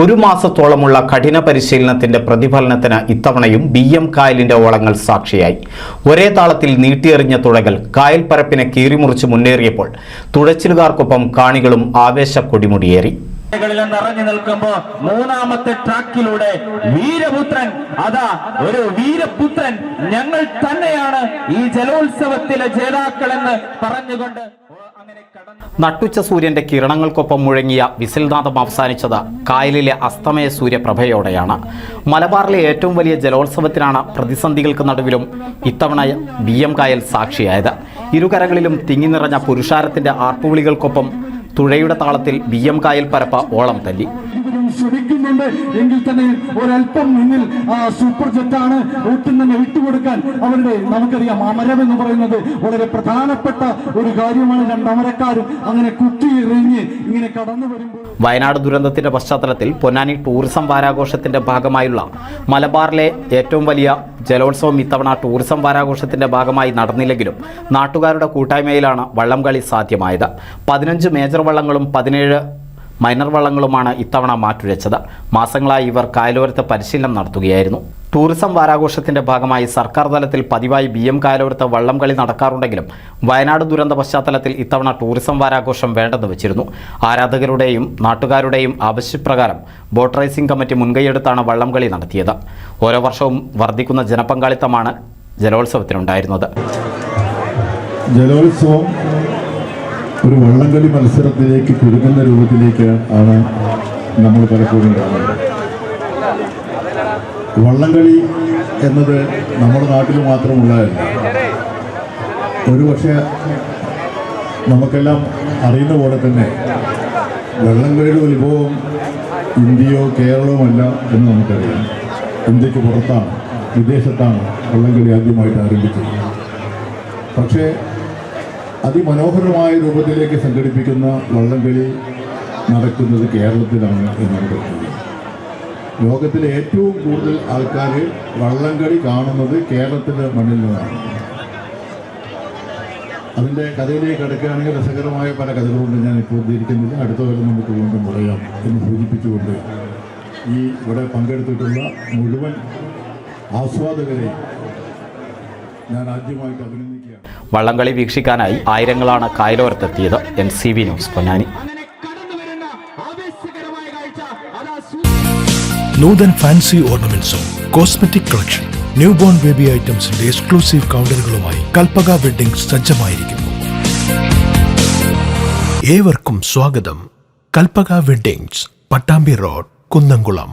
ഒരു മാസത്തോളമുള്ള കഠിന പരിശീലനത്തിന്റെ പ്രതിഫലനത്തിന് ഇത്തവണയും BM കായലിന്റെ ഓളങ്ങൾ സാക്ഷിയായി. ഒരേ താളത്തിൽ നീട്ടിയെറിഞ്ഞ തുഴകൾ കായൽ പരപ്പിനെ കീറിമുറിച്ച് മുന്നേറിയപ്പോൾ തുഴച്ചിലുകാർക്കൊപ്പം കാണികളും ആവേശക്കൊടിമുടിയേറി. നിറഞ്ഞു നിൽക്കുമ്പോ മൂന്നാമത്തെ ട്രാക്കിലൂടെ വീരപുത്രൻ, അതാ ഒരു വീരപുത്രൻ ഞങ്ങൾ തന്നെയാണ് ഈ ജലോത്സവത്തിലെ ജേതാക്കളെന്ന് പറഞ്ഞുകൊണ്ട് നട്ടുച്ച സൂര്യന്റെ കിരണങ്ങൾക്കൊപ്പം മുഴങ്ങിയ വിസിൽനാദം അവസാനിച്ചത് കായലിലെ അസ്തമയ സൂര്യപ്രഭയോടെയാണ്. മലബാറിലെ ഏറ്റവും വലിയ ജലോത്സവത്തിനാണ് പ്രതിസന്ധികൾക്ക് നടുവിലും ഇത്തവണ BM കായൽ സാക്ഷിയായത്. ഇരുകരകളിലും തിങ്ങി നിറഞ്ഞ പുരുഷാരത്തിന്റെ ആർപ്പുവിളികൾക്കൊപ്പം തുഴയുടെ താളത്തിൽ BM കായൽ പരപ്പ ഓളം തല്ലി. ശ്രമിക്കുന്നുണ്ട് എങ്കിൽ തന്നെ ഒരൽപ്പം മുന്നിൽ സൂപ്പർ ജെറ്റാണ് ഒട്ടും തന്നെ വിട്ടുകൊടുക്കാൻ അവരുടെ നമുക്കറിയാം അമരം എന്ന് പറയുന്നത് വളരെ പ്രധാനപ്പെട്ട ഒരു കാര്യമാണ്. രണ്ടമരക്കാരും അങ്ങനെ കുത്തിയിറങ്ങി ഇങ്ങനെ കടന്നു വരുമ്പോൾ വയനാട് ദുരന്തത്തിന്റെ പശ്ചാത്തലത്തിൽ പൊന്നാനി ടൂറിസം വാരാഘോഷത്തിന്റെ ഭാഗമായുള്ള മലബാറിലെ ഏറ്റവും വലിയ ജലോത്സവം ഇത്തവണ ടൂറിസം വാരാഘോഷത്തിന്റെ ഭാഗമായി നടന്നില്ലെങ്കിലും നാട്ടുകാരുടെ കൂട്ടായ്മയിലാണ് വള്ളംകളി സാധ്യമായത്. 15 മേജർ വള്ളങ്ങളും 17 മൈനർ വള്ളങ്ങളുമാണ് ഇത്തവണ മാറ്റുരച്ചത്. മാസങ്ങളായി ഇവർ കായലോരത്ത് പരിശീലനം നടത്തുകയായിരുന്നു. ടൂറിസം വാരാഘോഷത്തിന്റെ ഭാഗമായി സർക്കാർ തലത്തിൽ പതിവായി BM കായലോരത്ത് വള്ളംകളി നടക്കാറുണ്ടെങ്കിലും വയനാട് ദുരന്ത പശ്ചാത്തലത്തിൽ ഇത്തവണ ടൂറിസം വാരാഘോഷം വേണ്ടെന്ന് വെച്ചിരുന്നു. ആരാധകരുടെയും നാട്ടുകാരുടെയും ആവശ്യപ്രകാരം ബോട്ട് റേസിംഗ് കമ്മിറ്റി മുൻകൈയെടുത്താണ് വള്ളംകളി നടത്തിയത്. ഓരോ വർഷവും വർദ്ധിക്കുന്ന ജനപങ്കാളിത്തമാണ് ജലോത്സവത്തിനുണ്ടായിരുന്നത്. ജലോത്സവം ഒരു വള്ളംകളി മത്സരത്തിലേക്ക് ചുരുങ്ങുന്ന രൂപത്തിലേക്ക് ആണ് നമ്മൾ പലപ്പോഴും കാണുന്നത്. വള്ളംകളി എന്നത് നമ്മുടെ നാട്ടിൽ മാത്രമുള്ളതല്ല. ഒരുപക്ഷെ നമുക്കെല്ലാം അറിയുന്ന പോലെ തന്നെ വള്ളംകളിയുടെ ഉത്ഭവം ഇന്ത്യയോ കേരളവുമല്ല എന്ന് നമുക്കറിയാം. ഇന്ത്യക്ക് പുറത്താണ്, വിദേശത്താണ് വള്ളംകളി ആദ്യമായിട്ട് ആരംഭിച്ചത്. പക്ഷേ അതിമനോഹരമായ രൂപത്തിലേക്ക് സംഘടിപ്പിക്കുന്ന വള്ളംകളി നടക്കുന്നത് കേരളത്തിലാണ് എന്ന് നമുക്ക് അറിയാം. ലോകത്തിലെ ഏറ്റവും കൂടുതൽ ആൾക്കാർ വള്ളംകളി കാണുന്നത് കേരളത്തിൻ്റെ മണ്ണിൽ നിന്നാണ്. അതിൻ്റെ കഥയിലേക്ക് കിടക്കുകയാണെങ്കിൽ രസകരമായ പല കഥകളുണ്ട്. ഞാൻ ഇപ്പോൾ ഉദ്ദേശിക്കുന്നില്ല, അടുത്ത കൊല്ലം നമുക്ക് വീണ്ടും പറയാം എന്ന് സൂചിപ്പിച്ചുകൊണ്ട് ഈ ഇവിടെ പങ്കെടുത്തിട്ടുള്ള മുഴുവൻ ആസ്വാദകരെ ഞാൻ ആദ്യമായിട്ട് അഭിനന്ദിക്കുകയാണ്. വള്ളംകളി വീക്ഷിക്കാനായി ആയിരങ്ങളാണ് കായലോരത്തെത്തിയത്. NCV news Ponnani. Nuthan fancy ഓർണമെന്റ്സും cosmetic collection, new born baby ഐറ്റംസിന്റെ എക്സ്ക്ലൂസീവ് കൗണ്ടറുകളുമായി കൽപ്പക വെഡ്ഡിംഗ് സജ്ജമായിരിക്കുന്നു. ഏവർക്കും സ്വാഗതം. Kalpaka weddings, Pattambi road, Kunnamkulam.